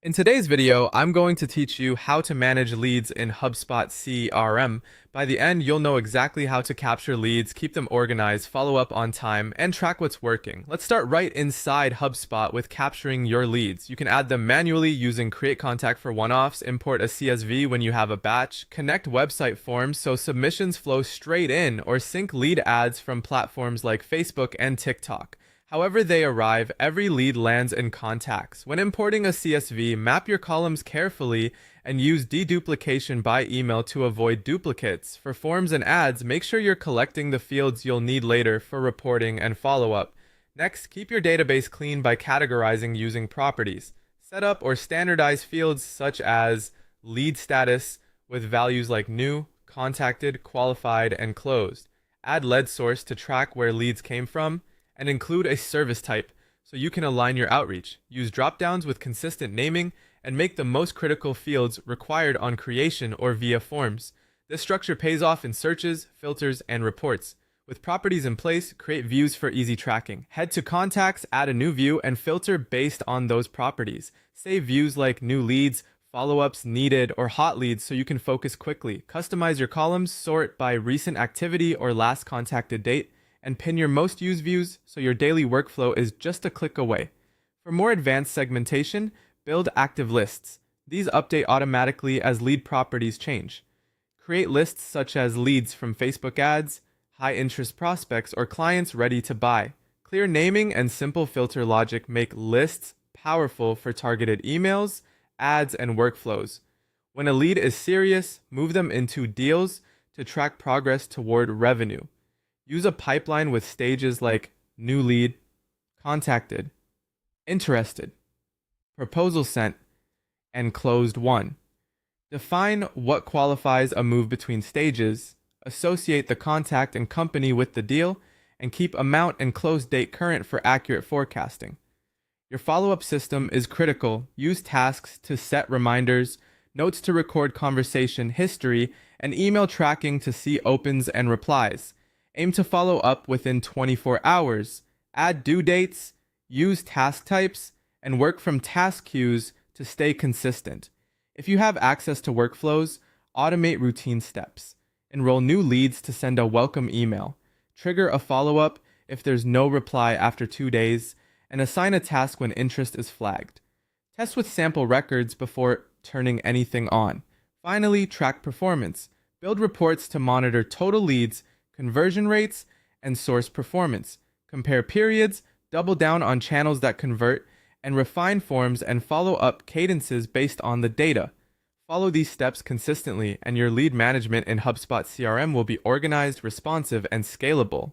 In today's video, I'm going to teach you how to manage leads in HubSpot CRM. By the end, you'll know exactly how to capture leads, keep them organized, follow up on time, and track what's working. Let's start right inside HubSpot with capturing your leads. You can add them manually using Create Contact for one-offs, import a CSV when you have a batch, connect website forms so submissions flow straight in, or sync lead ads from platforms like Facebook and TikTok. However they arrive, every lead lands in contacts. When importing a CSV, map your columns carefully and use deduplication by email to avoid duplicates. For forms and ads, make sure you're collecting the fields you'll need later for reporting and follow-up. Next, keep your database clean by categorizing using properties. Set up or standardize fields such as lead status with values like new, contacted, qualified, and closed. Add lead source to track where leads came from, and include a service type so you can align your outreach. Use dropdowns with consistent naming and make the most critical fields required on creation or via forms. This structure pays off in searches, filters, and reports. With properties in place, create views for easy tracking. Head to contacts, add a new view, and filter based on those properties. Save views like new leads, follow-ups needed, or hot leads so you can focus quickly. Customize your columns, sort by recent activity or last contacted date, and pin your most used views so your daily workflow is just a click away. For more advanced segmentation, build active lists. These update automatically as lead properties change. Create lists such as leads from Facebook ads, high interest prospects, or clients ready to buy. Clear naming and simple filter logic make lists powerful for targeted emails, ads, and workflows. When a lead is serious, move them into deals to track progress toward revenue. Use a pipeline with stages like new lead, contacted, interested, proposal sent, and closed won. Define what qualifies a move between stages, associate the contact and company with the deal, and keep amount and close date current for accurate forecasting. Your follow-up system is critical. Use tasks to set reminders, notes to record conversation history, and email tracking to see opens and replies. Aim to follow up within 24 hours. Add due dates, use task types, and work from task queues to stay consistent. If you have access to workflows, automate routine steps. Enroll new leads to send a welcome email. Trigger a follow-up if there's no reply after 2 days, and assign a task when interest is flagged. Test with sample records before turning anything on. Finally, track performance. Build reports to monitor total leads, conversion rates, and source performance. Compare periods, double down on channels that convert, and refine forms and follow up cadences based on the data. Follow these steps consistently, and your lead management in HubSpot CRM will be organized, responsive, and scalable.